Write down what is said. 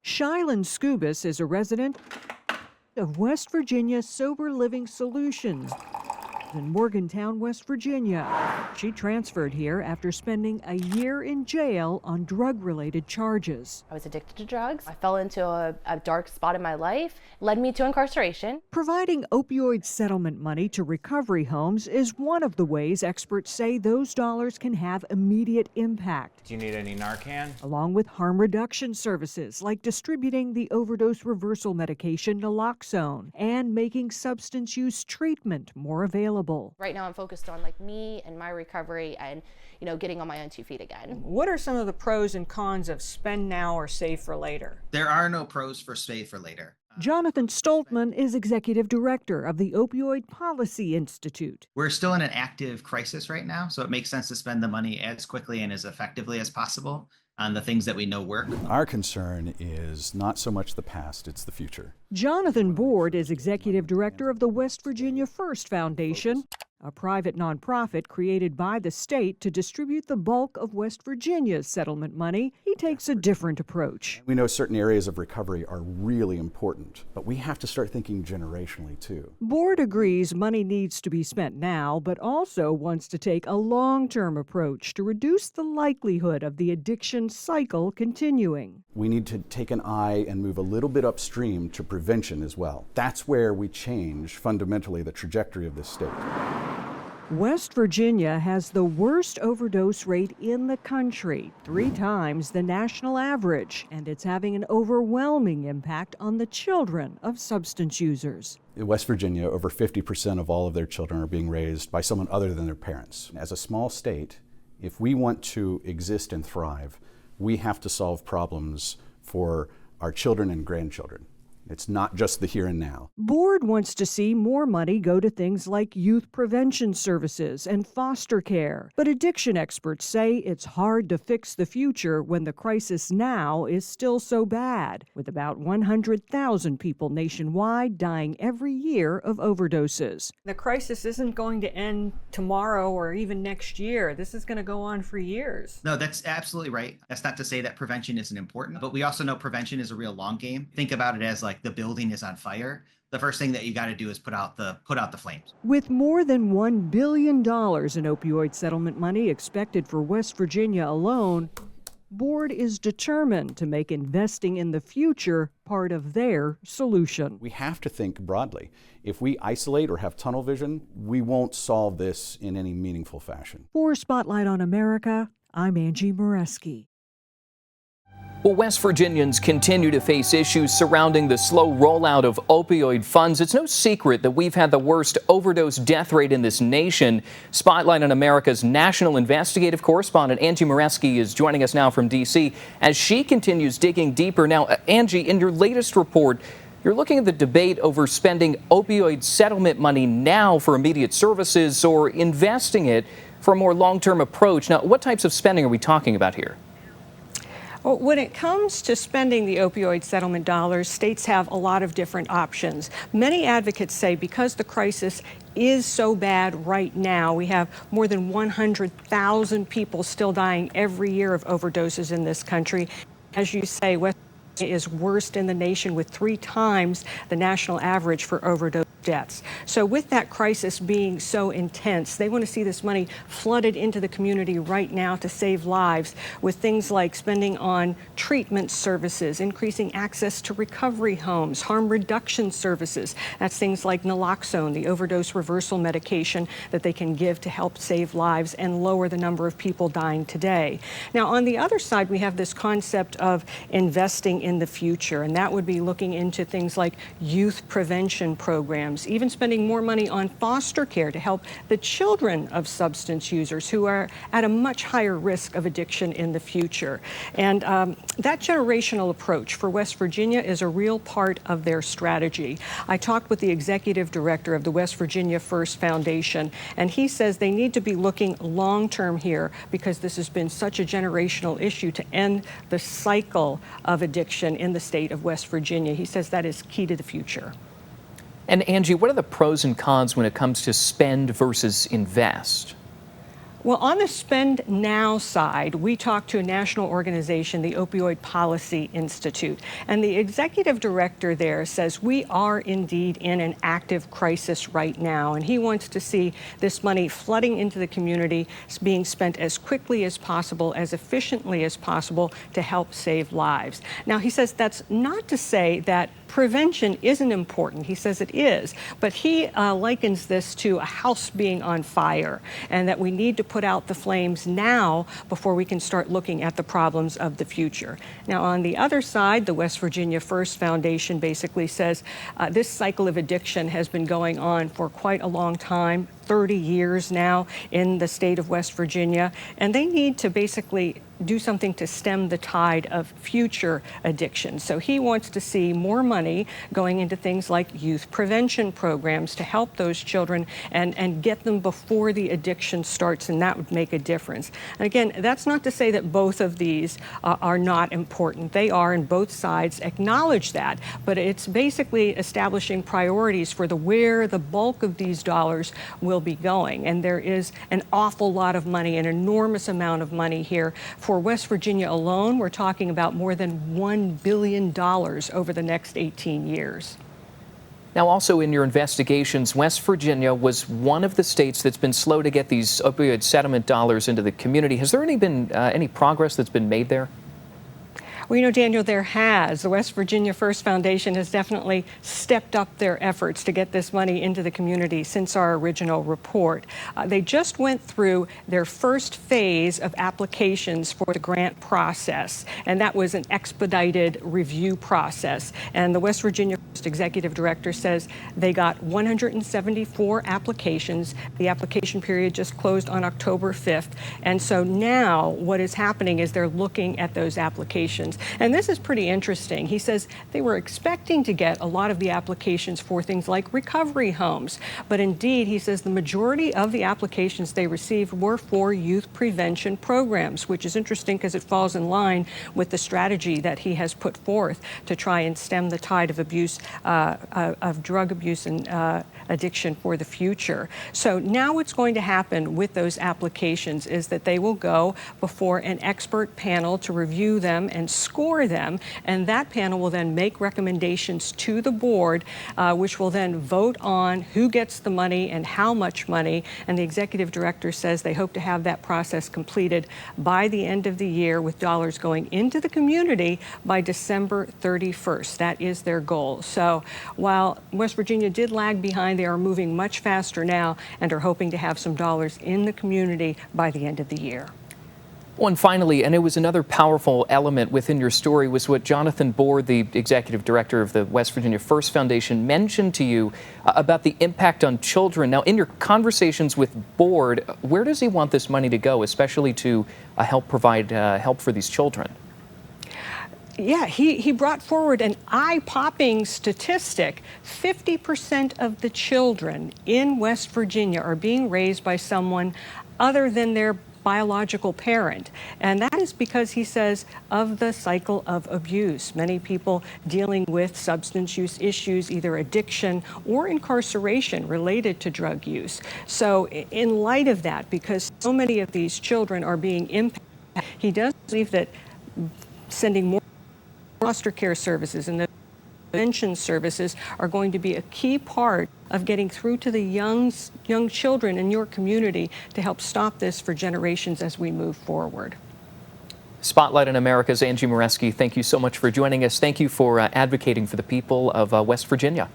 Shylan Scubis is a resident of West Virginia Sober Living Solutions in Morgantown, West Virginia. She transferred here after spending a year in jail on drug-related charges. I was addicted to drugs. I fell into a dark spot in my life, led me to incarceration. Providing opioid settlement money to recovery homes is one of the ways experts say those dollars can have immediate impact. Do you need any Narcan? Along with harm reduction services like distributing the overdose reversal medication naloxone and making substance use treatment more available. Right now I'm focused on me and my recovery and getting on my own 2 feet again. What are some of the pros and cons of spend now or save for later? There are no pros for save for later. Jonathan Stoltman is executive director of the Opioid Policy Institute. We're still in an active crisis right now, so it makes sense to spend the money as quickly and as effectively as possible on the things that we know work. Our concern is not so much the past, it's the future. Jonathan Board is executive director of the West Virginia First Foundation, a private nonprofit created by the state to distribute the bulk of West Virginia's settlement money. He takes a different approach. We know certain areas of recovery are really important, but we have to start thinking generationally too. Board agrees money needs to be spent now, but also wants to take a long-term approach to reduce the likelihood of the addiction cycle continuing. We need to take an eye and move a little bit upstream to prevention as well. That's where we change fundamentally the trajectory of this state. West Virginia has the worst overdose rate in the country, 3 times the national average, and it's having an overwhelming impact on the children of substance users. In West Virginia, over 50% of all of their children are being raised by someone other than their parents. As a small state, if we want to exist and thrive, we have to solve problems for our children and grandchildren. It's not just the here and now. Board wants to see more money go to things like youth prevention services and foster care. But addiction experts say it's hard to fix the future when the crisis now is still so bad, with about 100,000 people nationwide dying every year of overdoses. The crisis isn't going to end tomorrow or even next year. This is going to go on for years. No, that's absolutely right. That's not to say that prevention isn't important, but we also know prevention is a real long game. Think about it as the building is on fire. The first thing that you got to do is put out the flames. With more than $1 billion in opioid settlement money expected for West Virginia alone, Board is determined to make investing in the future part of their solution. We have to think broadly. If we isolate or have tunnel vision, we won't solve this in any meaningful fashion. For Spotlight on America, I'm Angie Moreski. Well, West Virginians continue to face issues surrounding the slow rollout of opioid funds. It's no secret that we've had the worst overdose death rate in this nation. Spotlight on America's national investigative correspondent Angie Moreski is joining us now from D.C. as she continues digging deeper. Now, Angie, in your latest report, you're looking at the debate over spending opioid settlement money now for immediate services or investing it for a more long-term approach. Now, what types of spending are we talking about here? Well, when it comes to spending the opioid settlement dollars, states have a lot of different options. Many advocates say because the crisis is so bad right now, we have more than 100,000 people still dying every year of overdoses in this country. As you say, West Virginia is worst in the nation with 3 times the national average for overdose deaths. So with that crisis being so intense, they want to see this money flooded into the community right now to save lives with things like spending on treatment services, increasing access to recovery homes, harm reduction services. That's things like naloxone, the overdose reversal medication that they can give to help save lives and lower the number of people dying today. Now, on the other side, we have this concept of investing in the future, and that would be looking into things like youth prevention programs, even spending more money on foster care to help the children of substance users who are at a much higher risk of addiction in the future. And that generational approach for West Virginia is a real part of their strategy. I talked with the executive director of the West Virginia First Foundation, and he says they need to be looking long-term here because this has been such a generational issue to end the cycle of addiction in the state of West Virginia. He says that is key to the future. And Angie, what are the pros and cons when it comes to spend versus invest? Well, on the Spend Now side, we talked to a national organization, the Opioid Policy Institute, and the executive director there says we are indeed in an active crisis right now, and he wants to see this money flooding into the community, being spent as quickly as possible, as efficiently as possible to help save lives. Now, he says that's not to say that prevention isn't important. He says it is, but he likens this to a house being on fire, and that we need to put out the flames now before we can start looking at the problems of the future. Now, on the other side, the West Virginia First Foundation basically says this cycle of addiction has been going on for quite a long time, 30 years now in the state of West Virginia, and they need to basically do something to stem the tide of future addiction. So he wants to see more money going into things like youth prevention programs to help those children and get them before the addiction starts, and that would make a difference. And again, that's not to say that both of these are not important. They are, and both sides acknowledge that, but it's basically establishing priorities for where the bulk of these dollars will be going. And there is an awful lot of money, an enormous amount of money here. For West Virginia alone, we're talking about more than $1 billion over the next 18 years. Now, also in your investigations, West Virginia was one of the states that's been slow to get these opioid settlement dollars into the community. Has there been any progress that's been made there? Well, you know, Daniel, there has. The West Virginia First Foundation has definitely stepped up their efforts to get this money into the community since our original report. They just went through their first phase of applications for the grant process, and that was an expedited review process. And the West Virginia First Executive Director says they got 174 applications. The application period just closed on October 5th. And so now what is happening is they're looking at those applications. And this is pretty interesting. He says they were expecting to get a lot of the applications for things like recovery homes. But indeed, he says the majority of the applications they received were for youth prevention programs, which is interesting because it falls in line with the strategy that he has put forth to try and stem the tide of abuse, of drug abuse and addiction for the future. So now what's going to happen with those applications is that they will go before an expert panel to review them and score them, and that panel will then make recommendations to the board, which will then vote on who gets the money and how much money. And the executive director says they hope to have that process completed by the end of the year, with dollars going into the community by December 31st. That is their goal. So while West Virginia did lag behind, they are moving much faster now and are hoping to have some dollars in the community by the end of the year. Well, and finally, and it was another powerful element within your story, was what Jonathan Board, the executive director of the West Virginia First Foundation, mentioned to you about the impact on children. Now, in your conversations with Board, where does he want this money to go, especially to help provide help for these children? Yeah, he brought forward an eye-popping statistic. 50% of the children in West Virginia are being raised by someone other than their biological parent. And that is because, he says, of the cycle of abuse. Many people dealing with substance use issues, either addiction or incarceration related to drug use. So in light of that, because so many of these children are being impacted, he does believe that sending more foster care services and the prevention services are going to be a key part of getting through to the young children in your community to help stop this for generations as we move forward. Spotlight on America's Angie Moreski, thank you so much for joining us. Thank you for advocating for the people of West Virginia.